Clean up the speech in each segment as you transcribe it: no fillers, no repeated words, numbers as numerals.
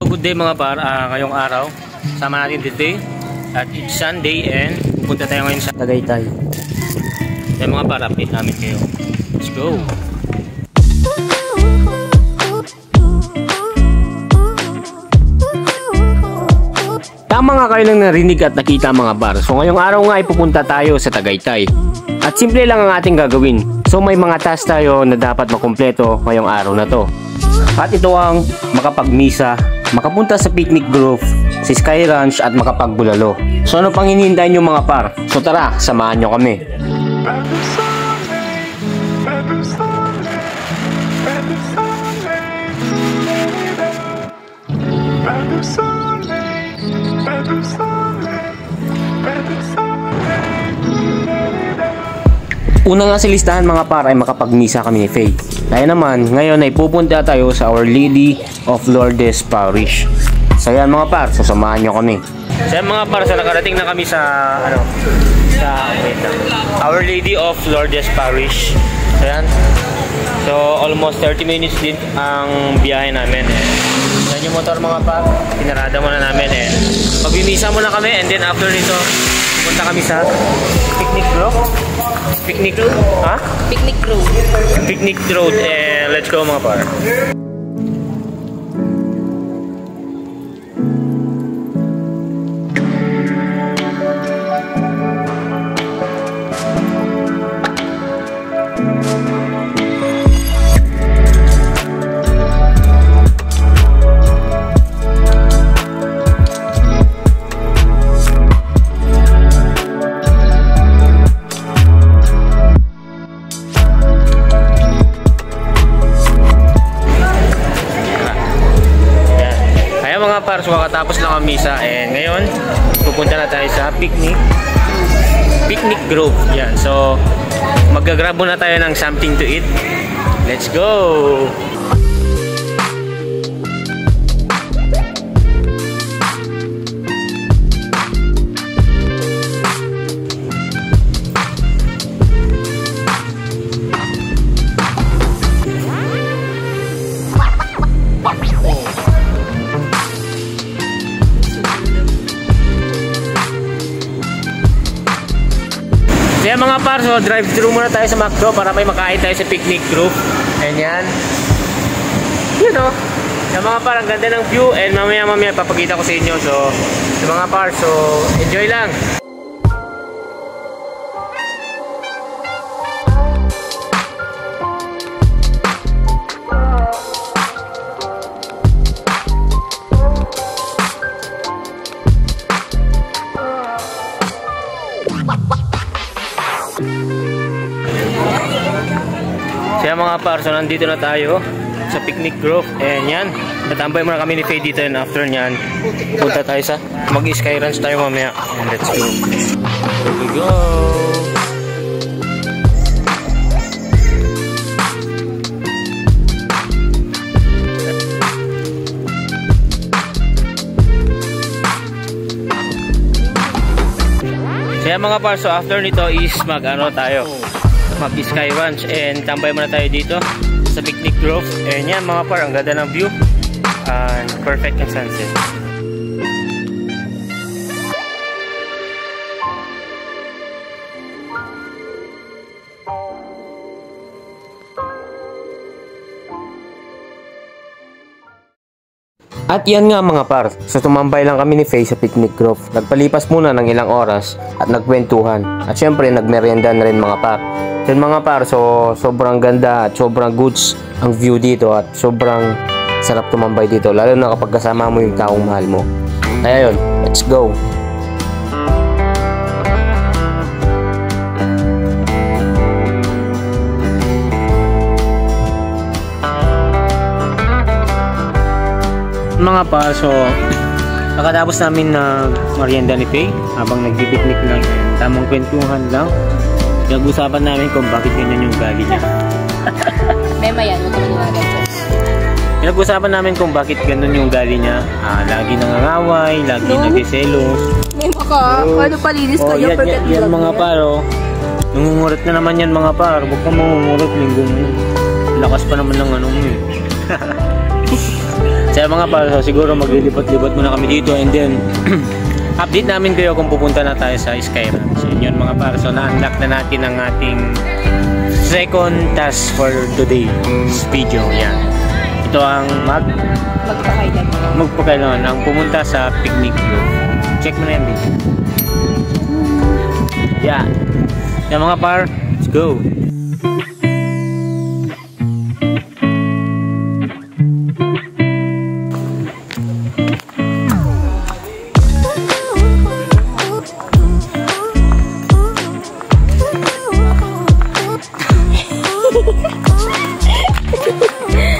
good day mga par, ngayong araw sama natin today at it's Sunday and pupunta tayo ngayon sa Tagaytay. Kaya mga par, update namin kayo. Let's go! Tama nga kayo lang narinig at nakita mga par. So ngayong araw nga ay pupunta tayo sa Tagaytay. At simple lang ang ating gagawin. So may mga task tayo na dapat makumpleto ngayong araw na to. At ito ang makapagmisa, makapunta sa picnic grove, si Sky Ranch at makapagbulalo. So ano pang hinihintay nyo mga par? So tara, samahan nyo kami. Una nga sa listahan mga par ay makapagmisa kami ni Faye. Kaya naman, ngayon ay pupunta tayo sa Our Lady of Lourdes Parish. So yan mga par, sasamahan nyo kami. So yan mga par, so nakarating na kami sa Our Lady of Lourdes Parish. So yan. So almost 30 minutes din ang biyahe namin. Yan yung motor mga par, pinarada muna namin. Magbimisa muna kami and then after nito, pupunta kami sa picnic grove. Picnic road? Ha? Picnic road. Picnic road. Let's go mga par. Mga par, so kakatapos lang ang misa and ngayon pupunta na tayo sa picnic grove. Yan, so mag-grab muna tayo ng something to eat. Let's go! Kaya mga par, so drive-thru muna tayo sa McDo para may makain tayo sa picnic group. And yan. You know. Kaya mga par, ang ganda ng view and mamaya papakita ko sa inyo. So mga par, so enjoy lang. Kaya mga par, so nandito na tayo sa picnic grove and yan, natambay muna kami ni Faye dito and after nyan punta tayo sa mag-Sky Ranch tayo mamaya and let's go. Here we go. Kaya mga par, so after nito is mag-Sky Ranch and tambay muna tayo dito sa picnic grove and yan mga par, ang ganda ng view and perfect ang sunset. At yan nga mga par, so tumambay lang kami ni Faye sa picnic grove. Nagpalipas muna ng ilang oras at nagkwentuhan. At syempre nagmerienda na rin mga par. Then mga par, so sobrang ganda at sobrang goods ang view dito at sobrang sarap tumambay dito. Lalo na kapag kasama mo yung taong mahal mo. Kaya yun, let's go! Mga par, so nakatapos namin na merienda ni Faye habang nagpipiknik lang, tamang kwentuhan lang. Nag-usapan namin kung bakit ganyan yung gali niya. Mema yan, huwag ka maniwala. Pinag-usapan namin kung bakit ganun yung gali niya. Lagi nangangaway, lagi nagsiselos. Mema ka, paano palinis ka yung perfect vlog yan mga par, oh. Nangungurot na naman yan mga par. Huwag kang mangungurot, linggo mo. Lakas pa naman ng ano mo eh. Kaya mga par, so siguro maglilipat-lipat muna kami dito and then update namin kayo kung pupunta na tayo sa Sky Ranch. So yun mga par, so na-unlock na natin ang ating second task for today video. Yan. Ito ang magpakailan ang pumunta sa picnic grove. Check mo na yan dito. Yeah. Yan mga par, let's go.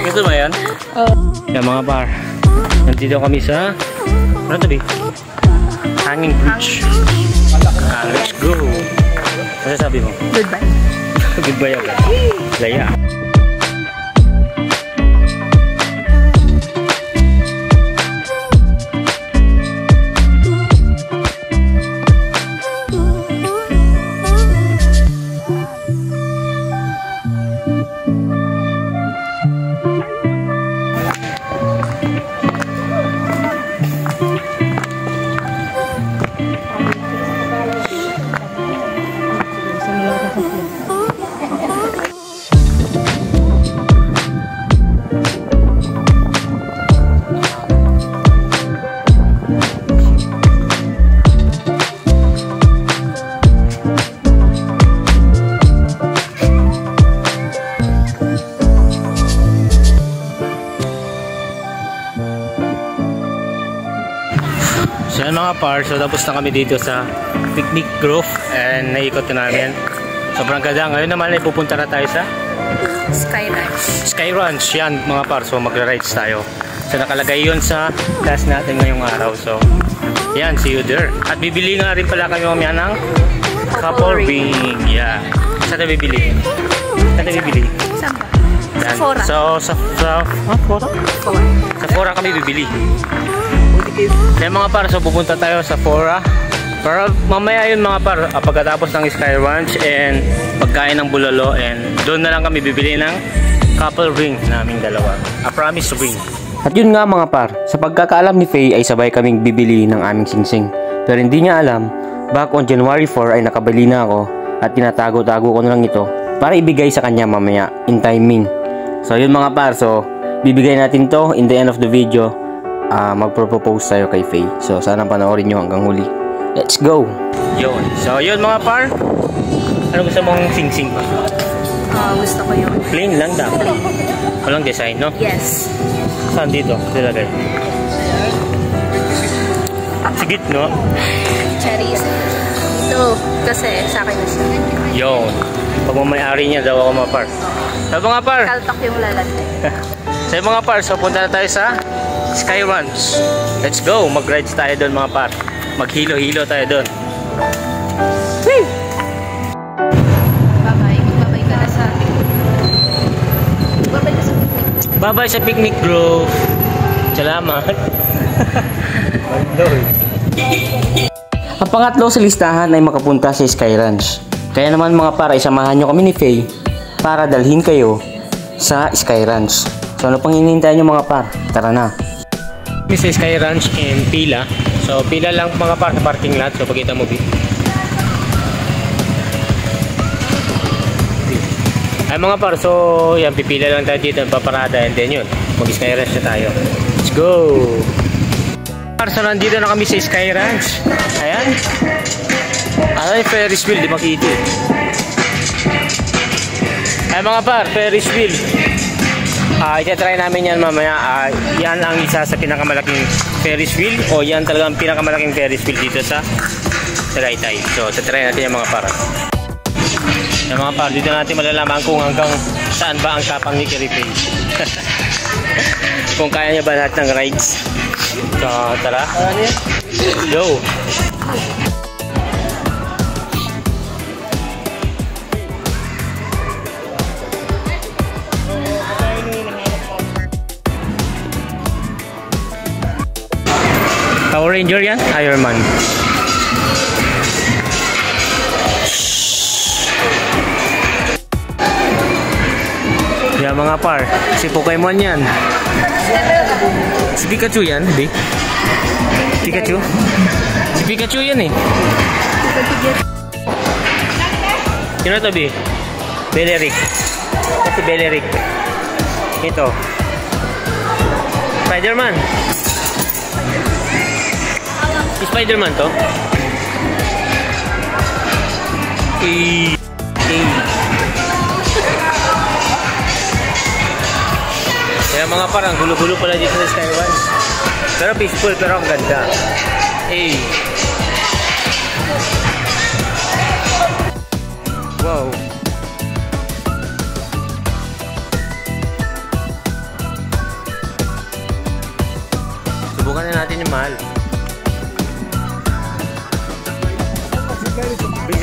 Gusto mo yan? Oo. Yan mga par, nandito kami sa ano to be? Hanging Bridge. Let's go. Ano sabi mo? Goodbye. Goodbye agad. Laya. So yan mga par, so tapos na kami dito sa picnic grove and naikot na namin. Sobrang ganda. Ngayon naman ay pupunta na tayo sa Sky Ranch. Sky Ranch. Yan mga par, so magra-rides tayo. So nakalagay yun sa class natin ngayong araw. So yan, see you there. At bibili nga rin pala kami mamaya ng couple ring. Yeah. Saan tayo bibili? Saan tayo bibili? Saan ba? Yan. Sa Fora. So Fora? Fora. Sa Fora kami bibili. Kaya mga par, so pupunta tayo sa Fora para mamaya yun mga par, pagkatapos ng Sky Ranch and pagkain ng bulalo, and doon na lang kami bibili ng couple ring naming dalawa, a promise ring. At yun nga mga par, sa pagkakaalam ni Faye ay sabay kaming bibili ng aming singsing, pero hindi niya alam back on January 4 ay nakabili na ako at tinatago-tago ko na lang ito para ibigay sa kanya mamaya in timing. So yun mga par, so bibigay natin to in the end of the video. Magpropose tayo kay Faye. So sana panoorin nyo hanggang huli. Let's go! Yun. So yun mga par. Ano gusto mong sing-sing pa? Gusto ko yun. Plain lang dapat. Walang design, no? Yes. Saan dito? Dilagay. Sigit, no? Cherries. Ito. Kasi sa akin na siya. Yun. Pag mamayari niya daw ako mga par. So mga par. Kaltak yung lalagay. So mga par. So punta na tayo sa Sky Ranch. Let's go. Mag-rides tayo doon mga par. Maghilo-hilo tayo doon. Bye-bye. Bye-bye ka na sa Bye-bye ka sa picnic. Bye-bye sa picnic grove. Salamat. Ang pangatlo sa listahan ay makapunta sa Sky Ranch. Kaya naman mga par, isamahan nyo kami ni Faye para dalhin kayo sa Sky Ranch. So ano pang hinihintay nyo mga par? Tara na. Sa Sky Ranch in pila. So pila lang mga par sa parking lot. So pakita mo B. Ay mga par, so yan, pipila lang tayo dito, paparada, and then yun, mag-Sky Ranch na tayo. Let's go! Par, so nandito na kami sa Sky Ranch. Ayan. Ay, Ferris wheel, di makita. Ay mga par, Ferris wheel. Itatry namin yan mamaya. Yan ang isa sa pinakamalaking Ferris wheel, o yan talagang pinakamalaking Ferris wheel dito sa Tagaytay. So, tatry natin yung mga par. Yung mga par, dito natin malalaman kung hanggang saan ba ang tapang ni Kiripay. Kung kaya niya ba lahat ng rides. So, tara. Go! Power Ranger yan? Iron Man. Yan mga par, si Pokemon yan. Si Pikachu yan, di? Pikachu? Si Pikachu yan eh. Sino to, Bi? Beleric. Ito si Beleric. Ito. Spider-Man. Si Spider-Man to? Kaya mga parang gulo-gulo pala dito sa Skyward. Pero peaceful, pero ang ganda. Wow. Subukan na natin yung mahal.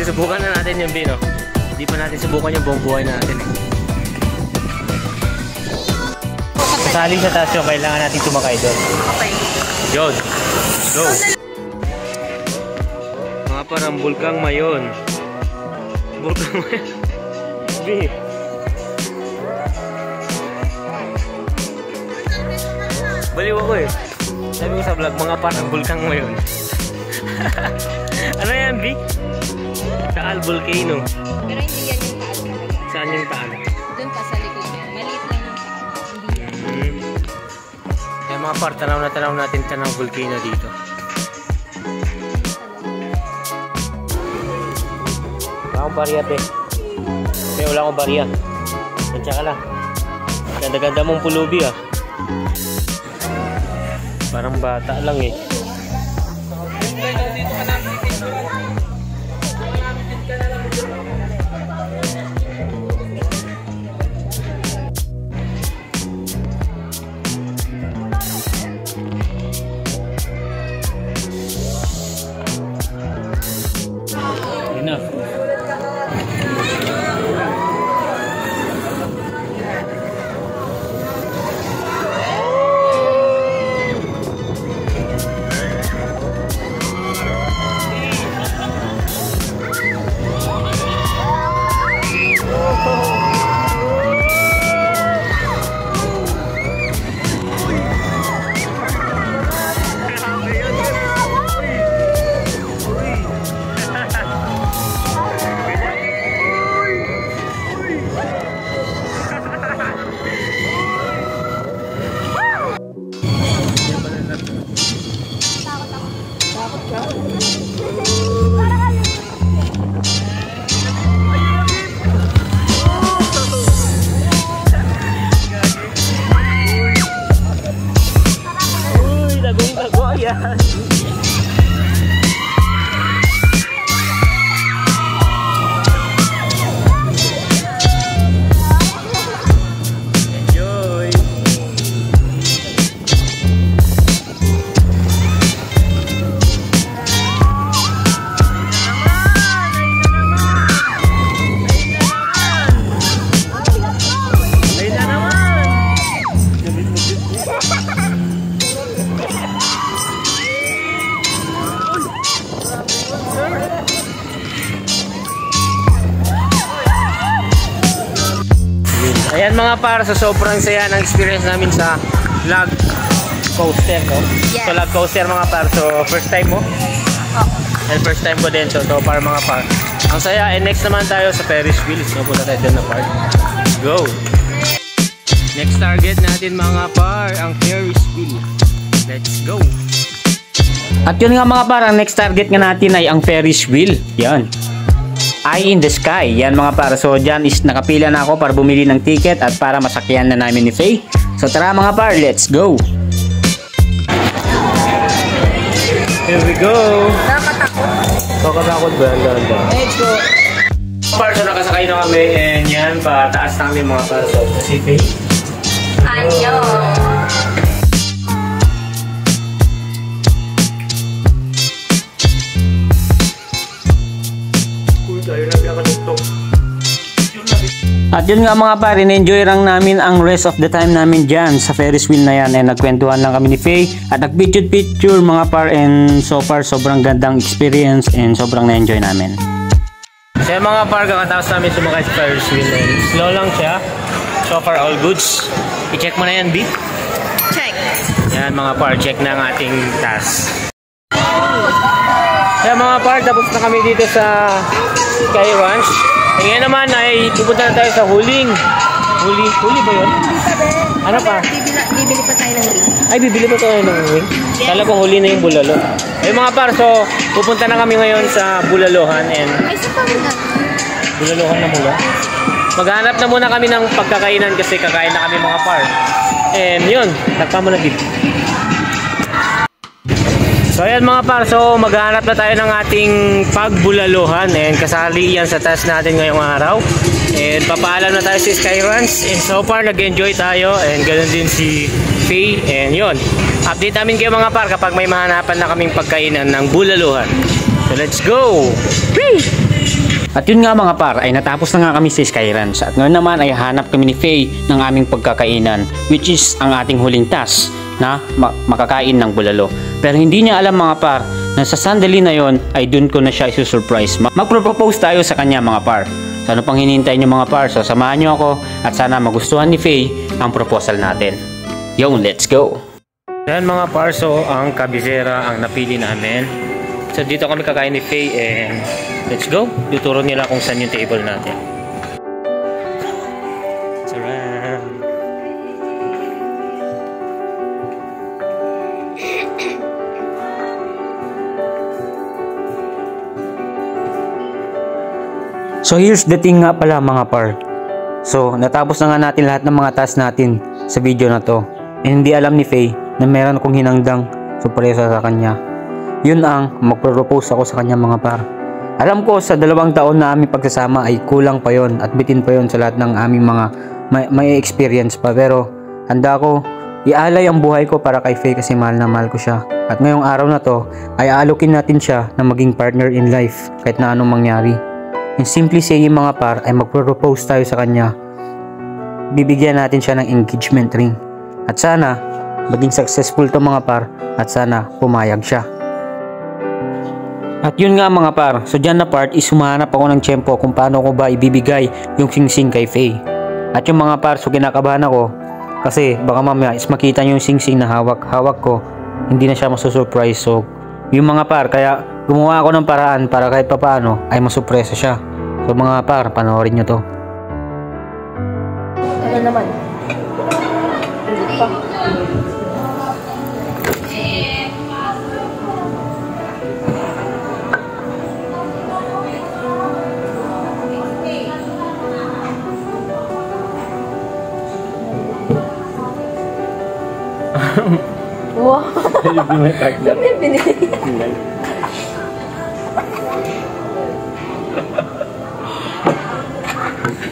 Subukan na natin yung Bino. Hindi pa natin subukan yung buong buhay natin eh. Sali sa taas yung kailangan natin tumakay doon. Okay. Yun. Go. Mga parang bulkang mayon. Bulkang mayon. B. Baliw ako eh. Sabi ko sa vlog, mga parang bulkang mayon. Ano yan, B? Taal Volcano. Pero hindi yan yung taal talaga. Saan yung taal? Doon pa sa likod niya. Maliit lang yung taal. Hindi yan. Kaya mga par, tanaw natin tanang volcano dito. Wala akong barya, te. Wala akong barya. Tansya ka lang. Ganda-ganda mong pulubi, ah. Parang bata lang, eh. Enough. Yan. Enjoy. Ayan mga par, sa sobrang saya ng experience namin sa log coaster, no? Yes. So log coaster mga par, so first time mo? Oh. And first time ko din, so para mga par. Ang saya, and next naman tayo sa Ferris wheel. So punta tayo din na par. Let's go! Next target natin mga par, ang Ferris wheel. Let's go! At yun nga mga par, ang next target nga natin ay ang Ferris wheel. Yan. Eye in the Sky. Yan mga par. So dyan is nakapila na ako para bumili ng ticket at para masakyan na namin ni Faye. So tara mga par, let's go! Here we go! Nakatakot. Kakatakot ba? Let's go! Par, so nakasakay na kami and yan, pataas na kami mga par. So si Faye. Anyo. At yun nga mga pare, na-enjoy lang namin ang rest of the time namin dyan sa Ferris wheel na yan. And nagkwentuhan lang kami ni Faye at nag-picture mga par, and so far sobrang gandang experience and sobrang na-enjoy namin. So mga par, kakatapos namin sumakay sa Ferris wheel and slow lang siya. So far all goods. I-check mo na yan, B? Check. Yan mga par, check na ang ating task. Yan mga par, tapos na kami dito sa Sky Ranch. Ngayon naman ay pupunta na tayo sa huling. Huli ba yun? Ano pa? Bibili pa tayo ng ring. Ay, bibili pa tayo ng ring? Kala ko huli na yung bulalo. Ay mga par, so pupunta na kami ngayon sa Bulalohan and... Ay, sa pamilya. Bulalohan na mula. Maghanap na muna kami ng pagkakainan kasi kakain na kami mga par. And yun, takpa mo na dito. So ayan mga par, so maghanap na tayo ng ating pagbulalohan and kasali yan sa task natin ngayong araw. And papaalam na tayo sa Sky Ranch and so far nag-enjoy tayo and ganoon din si Faye and yun. Update namin kayo mga par kapag may mahanapan na kaming pagkainan ng bulalohan. So let's go! Whee! At yun nga mga par, ay natapos na nga kami sa Sky Ranch at ngayon naman ay hanap kami ni Faye ng aming pagkakainan, which is ang ating huling task na makakain ng bulalo. Pero hindi niya alam mga par na sa sandali na yon ay dun ko na siya isusurprise. Magpropose tayo sa kanya mga par. So ano pang hinihintay niyo mga par? So samahan niyo ako at sana magustuhan ni Faye ang proposal natin. Yo, let's go! Yan mga par, so ang kabisera ang napili namin. So dito kami kakain ni Faye and let's go. Tuturo nila kung saan yung table natin. Sarap. So here's the thing nga pala mga par. So natapos na nga natin lahat ng mga task natin sa video na to. And hindi alam ni Faye na meron akong hinangdang sorpresa sa kanya. Yun ang magpropose ako sa kanya mga par. Alam ko sa 2 taon na aming pagsasama ay kulang pa yon at bitin pa yon sa lahat ng aming mga may experience pa. Pero handa ko ialay ang buhay ko para kay Faye kasi mahal na mahal ko siya. At ngayong araw na to ay aalukin natin siya na maging partner in life kahit na anong mangyari. And simply saying mga par ay magpropose tayo sa kanya. Bibigyan natin siya ng engagement ring. At sana maging successful to mga par at sana pumayag siya. At yun nga mga par, so dyan na part is humahanap ako ng tiyempo kung paano ko ba ibibigay yung sing-sing kay Faye. At yung mga par, so kinakabahan ako kasi baka mamaya is makita nyo yung sing-sing na hawak ko, hindi na siya masusurprise. So yung mga par, kaya gumawa ako ng paraan para kahit papaano ay masupresa siya. So mga par, panoorin nyo to. Ano naman? Hindi pa. Wow! Binili.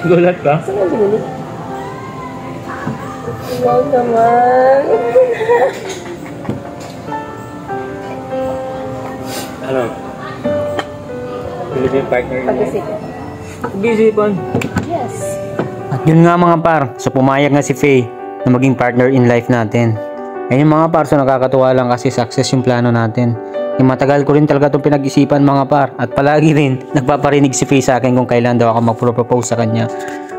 Gulat ka? Saan ang binili? Wow naman! Ano? Bilib yung partner niya. Pag-isipan. Pag-isipan. Yes. At yun nga mga par, so pumayag nga si Faye na maging partner in life natin. Ayun mga par, so nakakatuwa lang kasi success yung plano natin. Yung matagal ko rin talaga itong pinag-isipan mga par. At palagi rin nagpaparinig si Faye sa akin kung kailan daw ako magpropose sa kanya.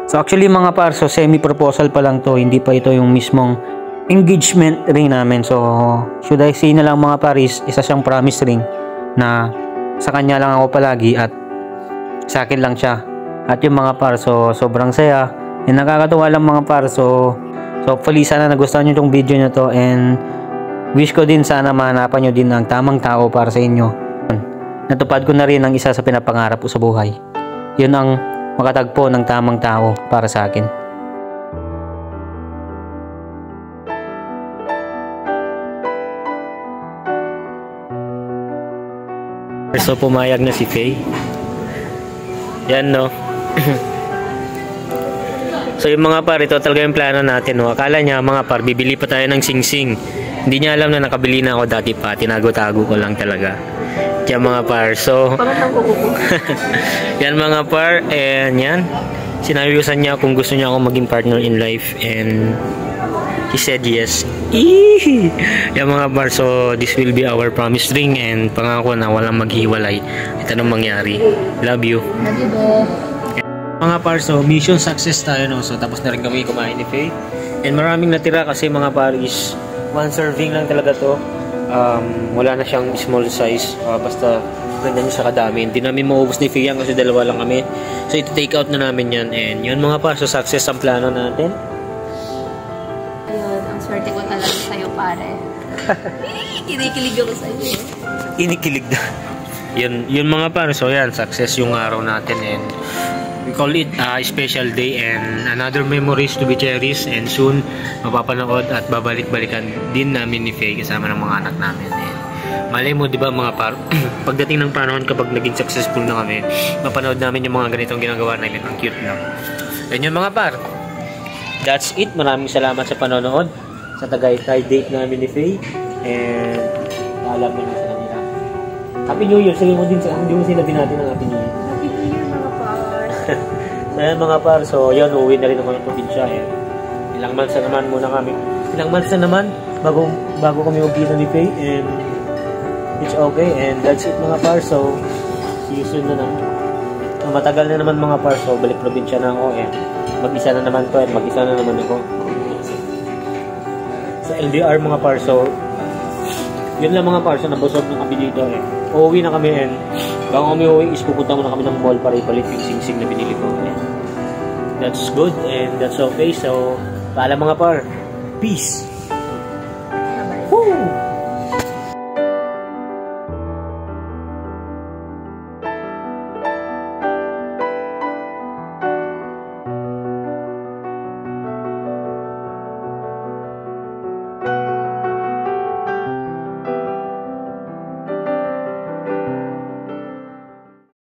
So actually mga par, so semi-proposal pa lang to. Hindi pa ito yung mismong engagement ring namin. So should I say na lang mga par, is isa siyang promise ring na sa kanya lang ako palagi at sa akin lang siya. At yung mga par, so sobrang saya. Yung nakakatuwa lang mga par, so hopefully sana nagustuhan nyo itong video na to and wish ko din sana mahanapan nyo din ang tamang tao para sa inyo. Natupad ko na rin ang isa sa pinapangarap ko sa buhay. Yun ang makatagpo ng tamang tao para sa akin. So pumayag na si Faye. Yan no. So yung mga par, ito talaga yung plano natin, no? Akala niya mga par, bibili pa tayo ng sing-sing. Hindi niya alam na nakabili na ako dati pa. Tinago-tago ko lang talaga. Kaya mga par, so yan mga par, and yan. Sinabiusan niya kung gusto niya akong maging partner in life, and he said yes. Eee! Yan mga par, so this will be our promise ring, and pangako na walang maghiwalay. Ito nang mangyari. Love you. Love you, Bo. Mga par, so mission success tayo, no? So tapos na rin kami kumain ni Faye. And maraming natira kasi mga par is One serving lang talaga to. Wala na siyang small size. Basta ganyan siya kadami. Hindi namin maubos ni Fiang kasi dalawa lang kami. So ito take out na namin yan. And yun mga par, so success ang plano natin. Ayun, ang swerte ko talaga sa'yo, pare. Kinikilig ako sa'yo. Kinikilig na. Yun mga par, so yan, success yung araw natin. And we call it a special day and another memories to be cherished. And soon, mapapanood at babalik-balikan din namin ni Faye kasama ng mga anak namin. And malay mo, di ba mga par, pagdating ng panahon kapag naging successful na kami, mapanood namin yung mga ganitong ginagawa namin. Ang cute lang. And yun mga par, that's it. Maraming salamat sa panonood sa Tagaytay date namin ni Faye. And alam mo na sa kanila. Happy New Year. Sige mo din, hindi mo sinabi natin ng Happy New Year. Happy New Year, mga par. So yan mga par, so yun, uwi na rin naman yung probinsya. Ilang months na naman muna kami. Ilang months na naman bago kami magkita ni Faye. And it's okay. And that's it mga par. So see you soon na naman. So, matagal na naman mga par. So balik probinsya na ako. And mag-isa na naman to. And mag-isa na naman ako. Sa LDR mga par. So yun lang mga par. So nabusog na kami dito. Uuwi na kami. And bago kami uuwi is pupunta muna kami ng mall para ipalit yung sing-sing na binili ko. And that's good. And that's okay. So paalam mga par. Peace.